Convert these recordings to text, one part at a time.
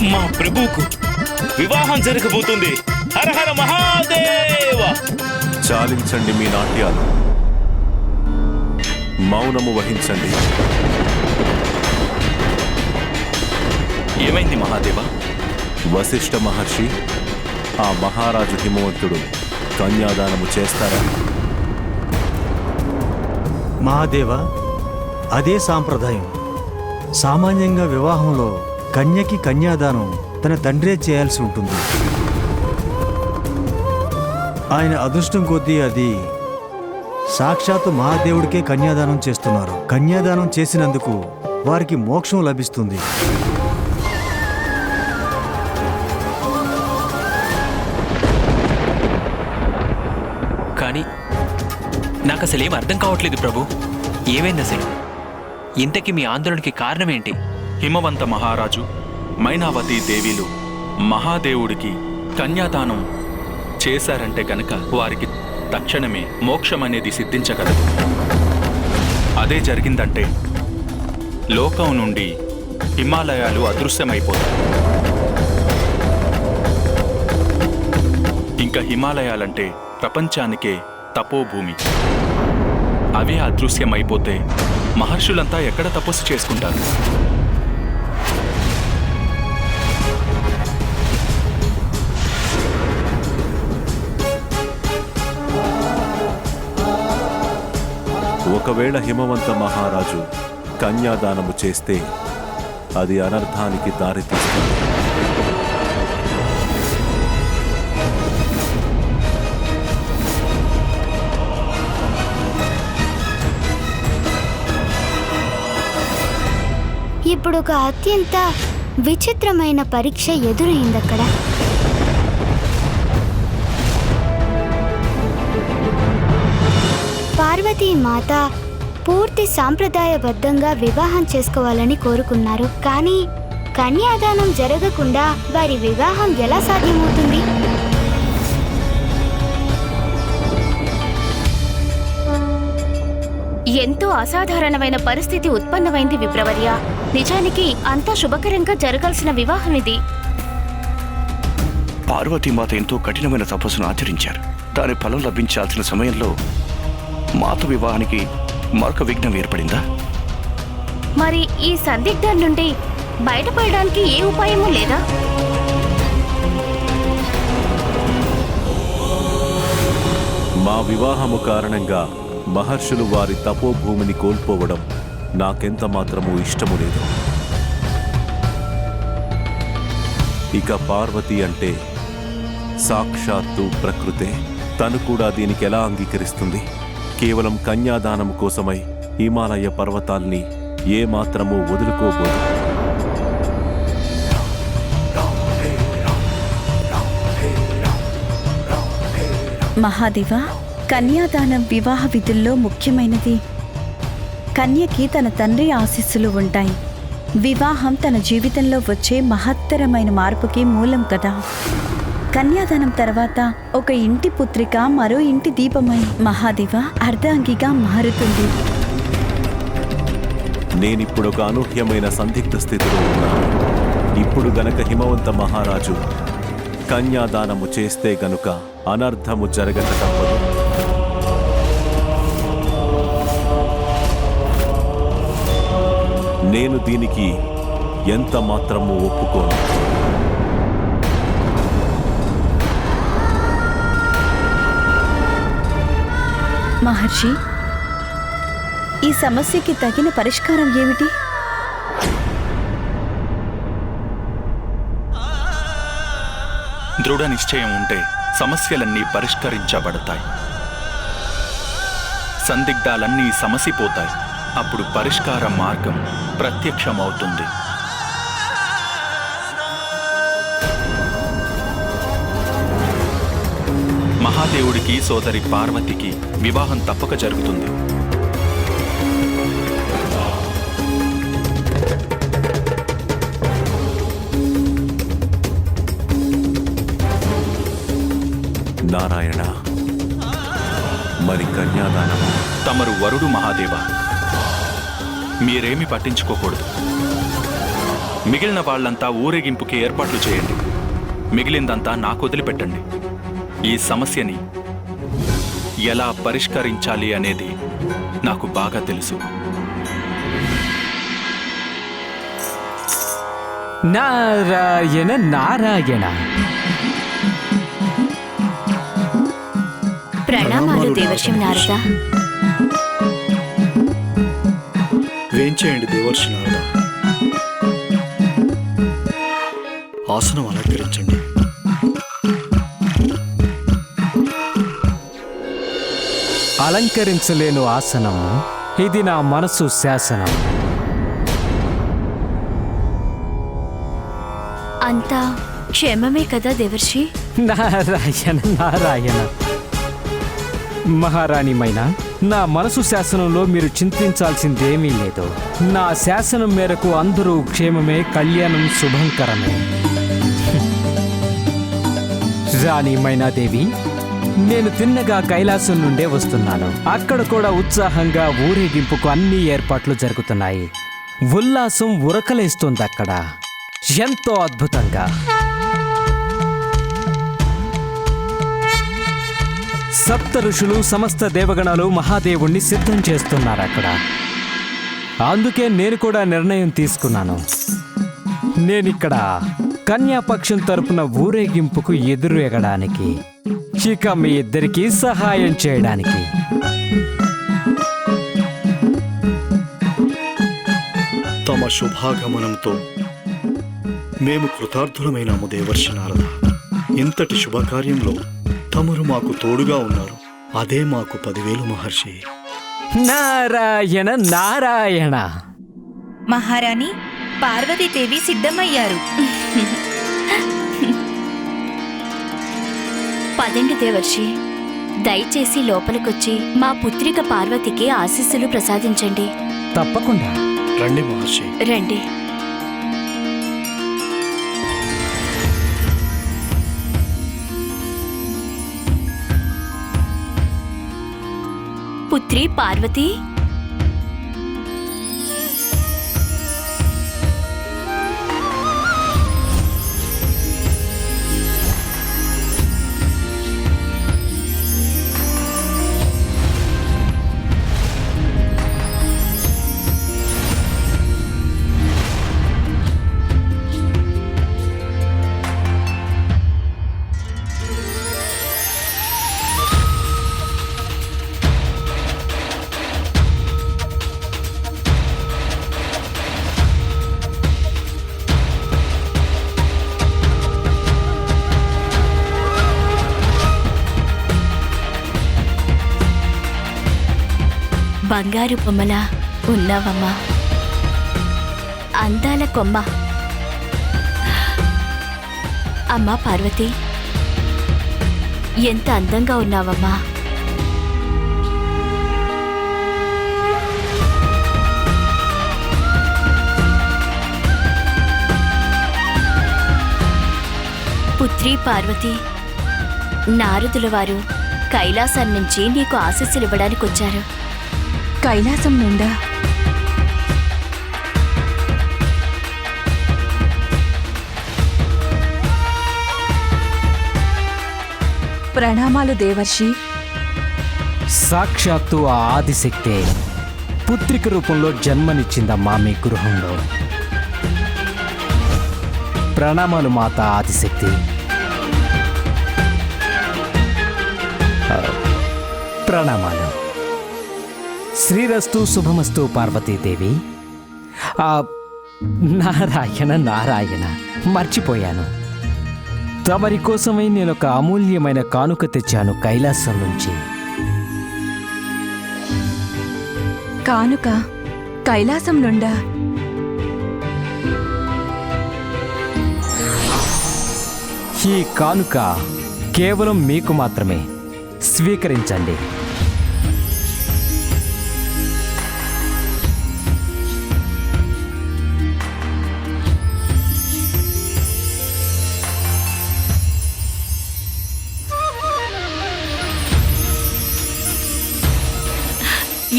మా ప్రభువుకు వివాహం జరగబోతుంది. హర హర మహాదేవ. చాలించండి మీ నాట్యాలు, మౌనము వహించండి. ఏమైంది మహాదేవ? వశిష్ఠ మహర్షి, ఆ మహారాజు హిమవంతుడు కన్యాదానము చేస్తారా? మహాదేవ, అదే సాంప్రదాయం. సామాన్యంగా వివాహంలో కన్యకి కన్యాదానం తన తండ్రే చేయాల్సి ఉంటుంది. ఆయన అదృష్టం కొద్దీ అది సాక్షాత్తు మహాదేవుడికే కన్యాదానం చేస్తున్నారు. కన్యాదానం చేసినందుకు వారికి మోక్షం లభిస్తుంది. కానీ నాకు అసలేం అర్థం కావట్లేదు ప్రభు. ఏమైంది అసలు? ఇంతకీ మీ ఆందోళనకి కారణమేంటి? హిమవంత మహారాజు, మైనావతి దేవిలు మహాదేవుడికి కన్యాదానం చేశారంటే గనక వారికి తక్షణమే మోక్షమనేది సిద్ధించగలదు. అదే జరిగిందంటే లోకం నుండి హిమాలయాలు అదృశ్యమైపోతాయి. ఇంకా హిమాలయాలంటే ప్రపంచానికే తపోభూమి. అవే అదృశ్యమైపోతే మహర్షులంతా ఎక్కడ తపస్సు చేసుకుంటారు? ఒకవేళ హిమవంత మహారాజు కన్యాదానము చేస్తే అది అనర్థానికి దారితీస్తుంది. ఇప్పుడు ఒక అత్యంత విచిత్రమైన పరీక్ష ఎదురైందక్కడ. పార్వతీ మాత పూర్తి సాంప్రదాయబద్ధంగా వివాహం చేసుకోవాలని కోరుకున్నారు. కానీ కన్యాదానం జరగకుండా వారి వివాహం ఎలా సాధ్యమవుతుంది? ఎంతో అసాధారణమైన పరిస్థితి ఉత్పన్నమైంది విప్రవర్య. నిజానికి అంతా శుభకరంగా జరగాల్సిన వివాహం ఇది. పార్వతీమాత ఎంతో కఠినమైన తపస్సును ఆచరించారు. దాని ఫలం లభించాల్సిన సమయంలో మాత వివాహానికి మరొక విఘ్నం ఏర్పడిందా? మరి ఈ సందిగ్ధం నుండి బయటపడడానికి ఏ ఉపాయమూ లేదా? మా వివాహము కారణంగా మహర్షులు వారి తపోభూమిని కోల్పోవడం నాకెంత మాత్రమూ ఇష్టము లేదు. ఇక పార్వతి అంటే సాక్షాత్తు ప్రకృతే. తను కూడా దీనికి ఎలా అంగీకరిస్తుంది? కేవలం కన్యాదానము కోసమై హిమాలయ పర్వతాల్ని ఏమాత్రమూ వదులుకోబోదు. మహాదేవ, కన్యాదానం వివాహ విధుల్లో ముఖ్యమైనది. కన్యకి తన తండ్రి ఆశీస్సులు ఉంటాయి. వివాహం తన జీవితంలో వచ్చే మహత్తరమైన మార్పుకి మూలం కదా. కన్యాదానం తర్వాత ఒక ఇంటి పుత్రిక మరో ఇంటి దీపమై మహాదేవ అర్ధాంగిగా మారుతుంది. నేనిప్పుడొక అనూహ్యమైన సందిగ్ధ స్థితిలో ఉన్నాను. ఇప్పుడు గనక హిమవంత మహారాజు కన్యాదానము చేస్తే గనుక అనర్థము జరగక తప్పదు. నేను దీనికి ఎంత మాత్రమూ ఒప్పుకోను. మహర్షి, ఈ సమస్యకి తగిన పరిష్కారం ఏమిటి? దృఢ నిశ్చయం ఉంటే సమస్యలన్నీ పరిష్కరించబడతాయి. సందిగ్ధాలన్నీ సమసిపోతాయి. అప్పుడు పరిష్కార మార్గం ప్రత్యక్షమవుతుంది. మహాదేవుడికి సోదరి పార్వతికి వివాహం తప్పక జరుగుతుంది. నారాయణ, మరి కన్యాదానం? తమరు వరుడు మహాదేవ, మీరేమి పట్టించుకోకూడదు. మిగిలిన వాళ్ళంతా ఊరేగింపుకి ఏర్పాట్లు చేయండి. మిగిలిందంతా నాకు వదిలిపెట్టండి. ఈ సమస్యని ఎలా పరిష్కరించాలి అనేది నాకు బాగా తెలుసు. నారాయణ నారాయణ. ప్రణామాలు దేవర్షి నారద. వేంచేయండి దేవర్షి నారద. ఆసనం అలంకరించండి. అలంకరించలేను ఆసనం, ఇది నా మనసు శాసనం. అంతా క్షేమమే కదా దేవర్షి? నారాయణ నారాయణ. మహారాణిమైనా నా మనసు శాసనంలో మీరు చింతించాల్సిందేమీ లేదు. నా శాసనం మేరకు అందరూ క్షేమమే, కళ్యాణం శుభంకరమే. రాణి మైనాదేవి, నేను తిన్నగా కైలాసం నుండే వస్తున్నాను. అక్కడ కూడా ఉత్సాహంగా ఊరేగింపుకు అన్ని ఏర్పాట్లు జరుగుతున్నాయి. ఉల్లాసం ఉరకలేస్తుంది అక్కడ, ఎంతో అద్భుతంగా. సప్త ఋషులు, సమస్త దేవగణాలు మహాదేవుణ్ణి సిద్ధం చేస్తున్నారు అక్కడ. అందుకే నేను కూడా నిర్ణయం తీసుకున్నాను. నేనిక్కడ కన్యాపక్షం తరపున ఊరేగింపుకు ఎదురు ఎగడానికి, ఇక మీ ఇద్దరికీ సహాయం చేయడానికి. తమ శుభాగమనంతో మేము కృతార్థులమైనాము దేవర్షి నారద. ఇంతటి శుభకార్యంలో తమరు మాకు తోడుగా ఉన్నారు. అదే మాకు 10,000 మహర్షి. నారాయణ నారాయణ. మహారాణి పార్వతీదేవి సిద్ధమయ్యారు. పదండి దేవర్షి, దయచేసి లోపలికొచ్చి మా పుత్రిక పార్వతికి ఆశీస్సులు ప్రసాదించండి. తప్పకుండా రండి మహర్షి. రండి. పుత్రి పార్వతి, బంగారు బొమ్మలా ఉన్నావమ్మా. అందాల కొమ్మ. అమ్మా పార్వతి, ఎంత అందంగా ఉన్నావమ్మా. పుత్రి పార్వతి, నారదుల వారు కైలాసం నుంచి నీకు ఆశీస్సులు ఇవ్వడానికి వచ్చారు. కైలాసం నుండా? ప్రణామాలు దేవర్షి. సాక్షాత్తు ఆ ఆదిశక్తే పుత్రిక రూపంలో జన్మనిచ్చిందమ్మా మీ గృహంలో. ప్రణామాలు మాత ఆదిశక్తి. ప్రణామాలు. శ్రీరస్తు శుభమస్తు పార్వతీదేవి. నారాయణ నారాయణ, మర్చిపోయాను. తమరి కోసమై నేను ఒక అమూల్యమైన కానుక తెచ్చాను కైలాసం నుంచి. కానుక? కైలాసం నుండా? ఈ కానుక కేవలం మీకు మాత్రమే. స్వీకరించండి.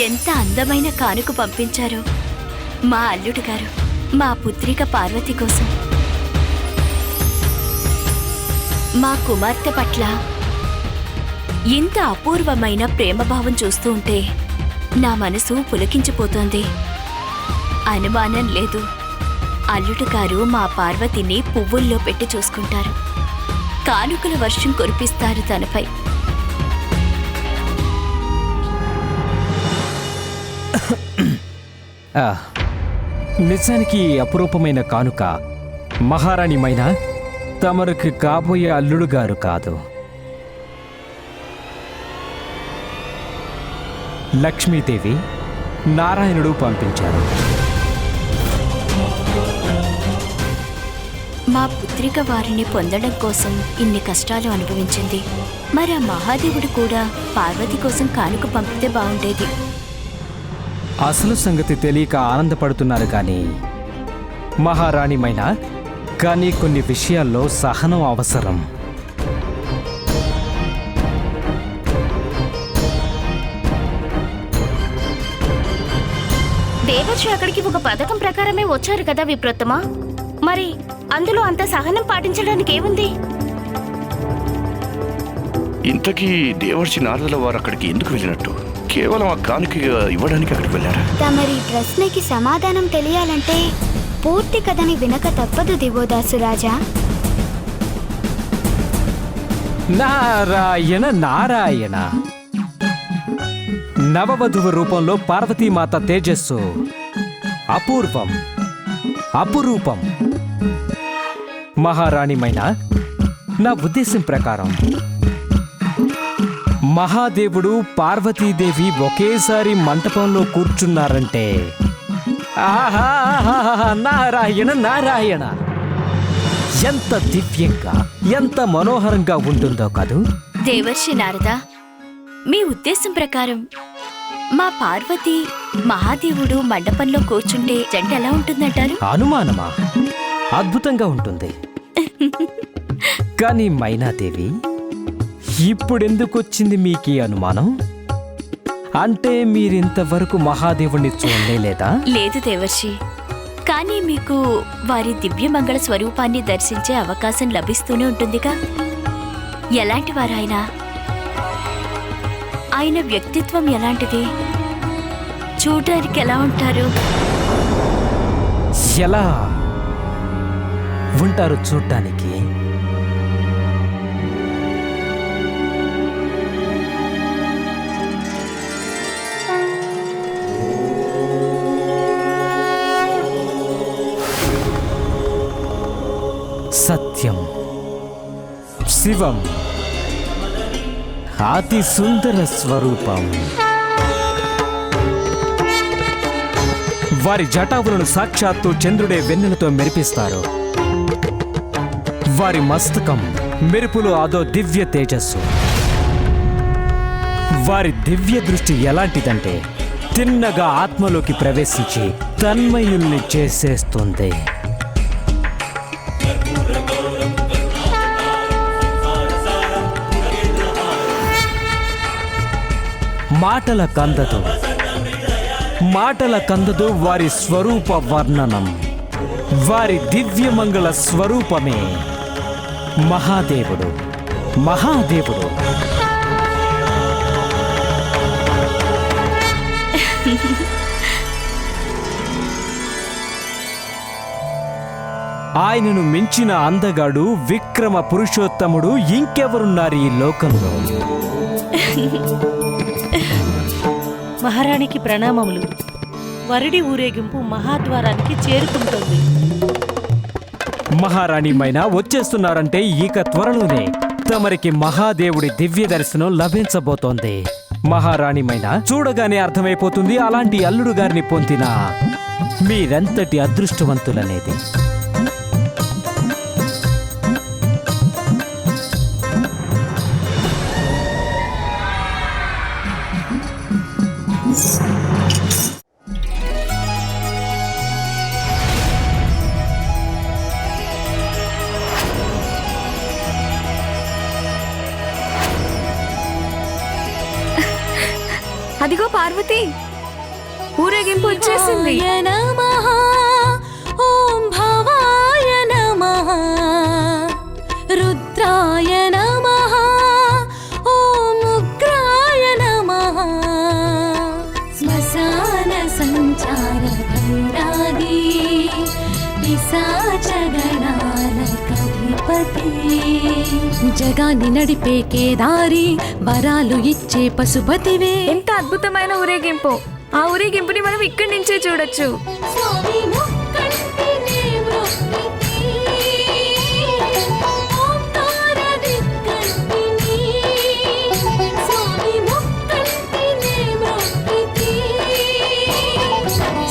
ఎంత అందమైన కానుక పంపించారో మా అల్లుడు గారు. మా పుత్రిక పార్వతి కోసం. మా కుమార్తె పట్ల ఇంత అపూర్వమైన ప్రేమభావం చూస్తూ ఉంటే నా మనసు పులకించిపోతోంది. అనుమానం లేదు, అల్లుడు గారు మా పార్వతిని పువ్వుల్లో పెట్టి చూసుకుంటారు. కానుకల వర్షం కురిపిస్తారు తనపై. నిజానికి అపురూపమైన కానుక మహారాణి మైనా తమరికి కాబోయే అల్లుడు గారు కాదు, లక్ష్మీదేవి నారాయణుడు పంపించారు. మా పుత్రిక వారిని పొందడం కోసం ఇన్ని కష్టాలు అనుభవించింది. మరి ఆ మహాదేవుడు కూడా పార్వతి కోసం కానుక పంపితే బాగుండేది. అసలు సంగతి తెలియక ఆనందపడుతున్నారు కానీ మహారాణి మైనా, కానీ కొన్ని విషయాల్లో సహనం అవసరం. దేవర్షి అక్కడికి ఒక పథకం ప్రకారమే వచ్చారు కదా విప్రోత్తమా, మరి అందులో అంత సహనం పాటించడానికి ఏముంది? ఇంతకీ దేవర్షి నారదుల వారు అక్కడికి ఎందుకు వెళ్ళినట్టు? కేవలం ఆ కానుక ఇవ్వడానికి అక్కడికి వెళ్ళారా? తమరి ప్రశ్నకి సమాధానం తెలియాలంటే పూర్తి కథని వినక తప్పదు దివోదాసు రాజా. నారాయణ నారాయణ. నవవధువు రూపంలో పార్వతీమాత తేజస్సు అపూర్వం, అపురూపం. మహారాణి మైనా, నా ఉద్దేశం ప్రకారం మహాదేవుడు పార్వతీదేవి ఒకేసారి మంటపంలో కూర్చున్నారంటే ఆహా, నారాయణ నారాయణ, ఎంత దివ్యంగా, ఎంత మనోహరంగా ఉంటుందో కాదు? దేవర్షి నారద, మీ ఉద్దేశం ప్రకారం మా పార్వతి మహాదేవుడు మండపంలో కూర్చుంటే జంట ఎలా ఉంటుందంటారు? అనుమానమా? అద్భుతంగా ఉంటుంది. కానీ మైనాదేవి, ఇప్పుడెందుకొచ్చింది మీకీ అనుమానం? అంటే మీరింతవరకు మహాదేవుణ్ణి చూడలేదా? లేదు దేవర్షి, కానీ మీకు వారి దివ్యమంగళ స్వరూపాన్ని దర్శించే అవకాశం లభిస్తూనే ఉంటుందిగా. ఎలాంటి వారాయన? ఆయన వ్యక్తిత్వం ఎలాంటిది? చూడడానికి ఎలా ఉంటారు? ఎలా ఉంటారు చూడ్డానికి? సత్యం, శివం, అతి సుందర స్వరూపం. వారి జటావులను సాక్షాత్తు చంద్రుడే వెన్నెలతో మెరిపిస్తారు. వారి మస్తకం మెరుపులు అదో దివ్య తేజస్సు. వారి దివ్య దృష్టి ఎలాంటిదంటే తిన్నగా ఆత్మలోకి ప్రవేశించి తన్మయుల్ని చేసేస్తుంది. మాటల కందదు, మాటల కందదు వారి స్వరూప వర్ణనం. వారి దివ్యమంగళ స్వరూపమే మహాదేవుడు. మహాదేవుడు ఆయనను మించిన అందగాడు, విక్రమ పురుషోత్తముడు ఇంకెవరున్నారు ఈ లోకంలో? మహారాణికి ప్రణామములు. వరుడి ఊరేగింపు మహాద్వారానికి చేరుకుంటుంది. మహారాణి మైనా వచ్చేస్తున్నారంటే ఇక త్వరలోనే తమరికి మహాదేవుడి దివ్య దర్శనం లభించబోతోంది. మహారాణి మైనా, చూడగానే అర్థమైపోతుంది అలాంటి అల్లుడు గారిని పొందిన మీరెంతటి అదృష్టవంతులనేది. అదిగో పార్వతి, ఊరేగింపు వచ్చేసింది. ఓం భవాయ నమః రుద్రాయ నమః ఓం ఉగ్రాయ నమః శ్మశాన సంచార భైరాగి జగాన్ని నడిపే కేదారి వరాలు ఇచ్చే పశుపతివే. ఎంత అద్భుతమైన ఊరేగింపు! ఆ ఊరేగింపుని మనం ఇక్కడి నుంచే చూడొచ్చు.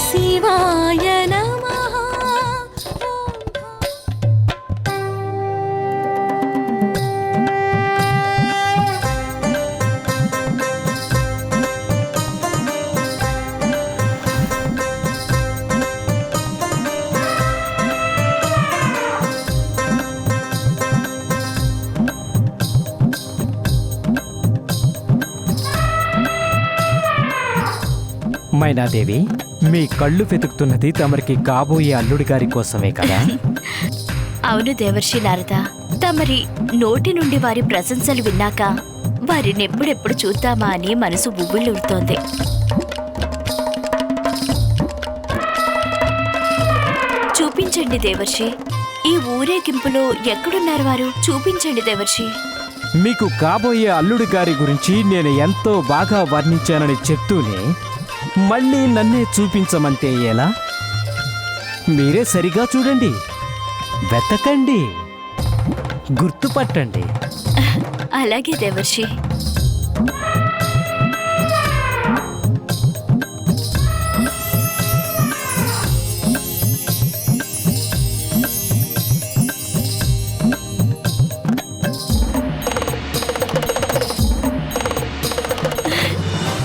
శివాయ నమః. మైనాదేవి, మీ కళ్ళు వెతుకుతున్నది తమరికి కాబోయే అల్లుడి గారి కోసమే కదా? అవును దేవర్షి నారద, తమరి నోటి నుండి వారి ప్రశంసలు విన్నాక వారిని ఎప్పుడెప్పుడు చూద్దామా అని మనసు ఉవ్విళ్ళూరుతోంది. చూపించండి దేవర్షి, ఈ ఊరేగింపులో ఎక్కడున్నారు వారు? చూపించండి దేవర్షి. మీకు కాబోయే అల్లుడి గారి గురించి నేను ఎంతో బాగా వర్ణించానని చెప్తూనే మళ్ళీ నన్నే చూపించమంటే ఎలా? మీరే సరిగా చూడండి, వెతకండి, గుర్తుపట్టండి. అలాగే దేవర్షి.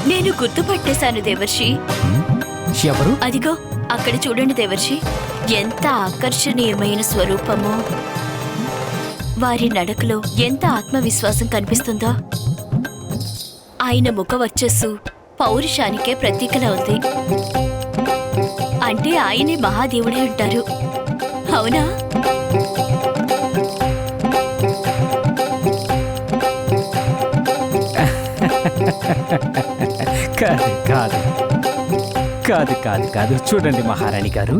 నేను గుర్తుపట్టేశాను దేవర్షి. ఎవరు? అదిగో అక్కడ చూడండి దేవర్షి, ఎంత ఆకర్షణీయమైన స్వరూపమో. వారి నడకలో ఎంత ఆత్మవిశ్వాసం కనిపిస్తుందో. ఆయన ముఖ వర్చస్సు పౌరుషానికే ప్రతీకలా ఉంది. అంటే ఆయనే మహాదేవుడే ఉంటారు, అవునా? కాదు కాదు కాదు కాదు కాదు చూడండి మహారాణి గారు,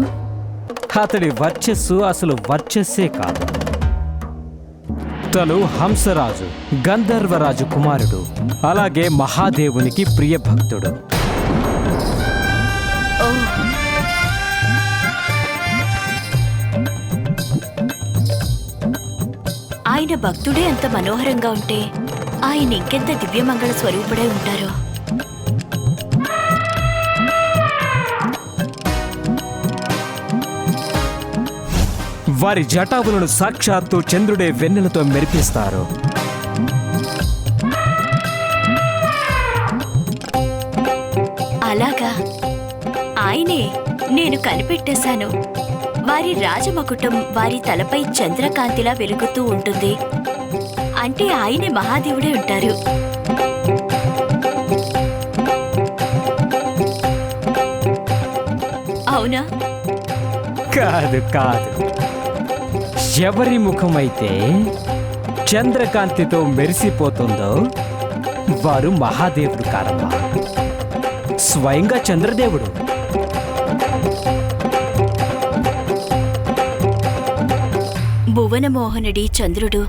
అతడి వర్చస్సు అసలు వర్చస్సే కాదు. తను హంసరాజు, గంధర్వరాజు కుమారుడు, అలాగే మహాదేవునికి ప్రియ భక్తుడు. ఆయన భక్తుడే అంత మనోహరంగా ఉంటే ఆయన ఇంకెంత దివ్యమంగళ స్వరూపుడై ఉంటారో. వారి జటాభులను సాక్షాత్తు చంద్రుడే వెన్నెలతో మెరిపిస్తారు. అలాగా, ఆయనే, నేను కనిపెట్టేశాను. వారి రాజమకుటం వారి తలపై చంద్రకాంతిలా వెలుగుతూ ఉంటుంది. అంటే ఆయనే మహాదేవుడే ఉంటారు. అవునా? కాదు కాదు, ఎవరి ముఖమైతే చంద్రకాంతితో మెరిసిపోతుందో వారు మహాదేవుడు కారమ్మా, స్వయంగా చంద్రదేవుడు. భువనమోహనుడి చంద్రుడు,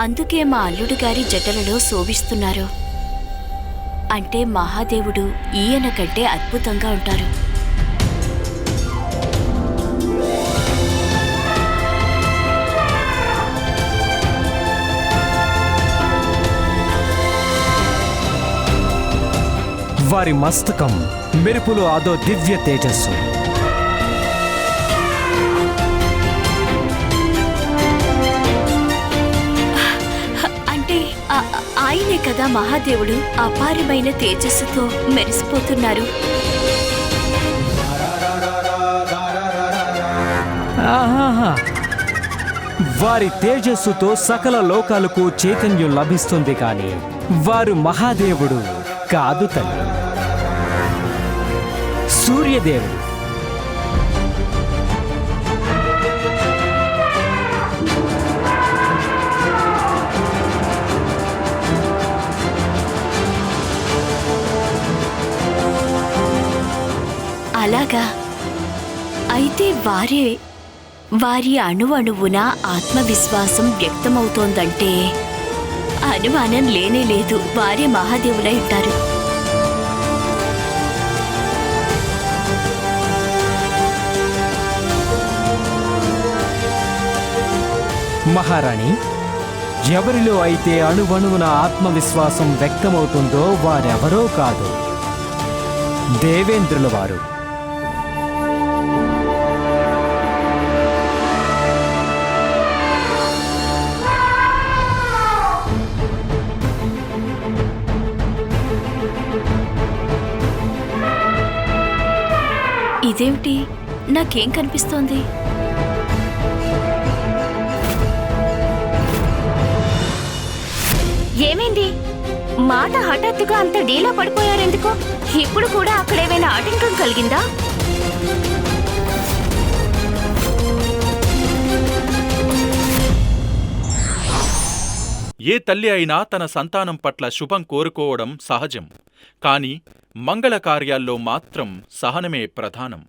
అందుకే మా అల్లుడు గారి జటలలో శోభిస్తున్నారు. అంటే మహాదేవుడు ఈయన కంటే అద్భుతంగా ఉంటారు. వారి మస్తకం మెరుపులో అదో దివ్య తేజస్సు. అంటే ఆయనే కదా మహాదేవుడు, అపారమైన తేజస్సుతో మెరిసిపోతున్నారు. ఆహాహా, వారి తేజస్సుతో సకల లోకాలకు చైతన్యం లభిస్తుంది, కానీ వారు మహాదేవుడు కాదు తల్లి, సూర్యదేవుడు. అలాగా అయితే వారి అణువణువున ఆత్మవిశ్వాసం వ్యక్తమవుతోందంటే అనుమానం లేనే లేదు, వారే మహాదేవులై ఉంటారు. మహారాణి, ఎవరిలో అయితే అణువణువున ఆత్మవిశ్వాసం వ్యక్తమవుతుందో వారెవరో కాదు, దేవేంద్రుల వారు. ఇదేమిటి, నాకేం కనిపిస్తోంది? ఏమైంది? మాత హఠాత్తుగా అంత డీలా పడిపోయారెందుకు? ఇప్పుడు కూడా అక్కడేమైనా ఆటంకం కలిగిందా? ఏ తల్లి అయినా తన సంతానం పట్ల శుభం కోరుకోవడం సహజం. కాని మంగళ కార్యాల్లో మాత్రం సహనమే ప్రధానం.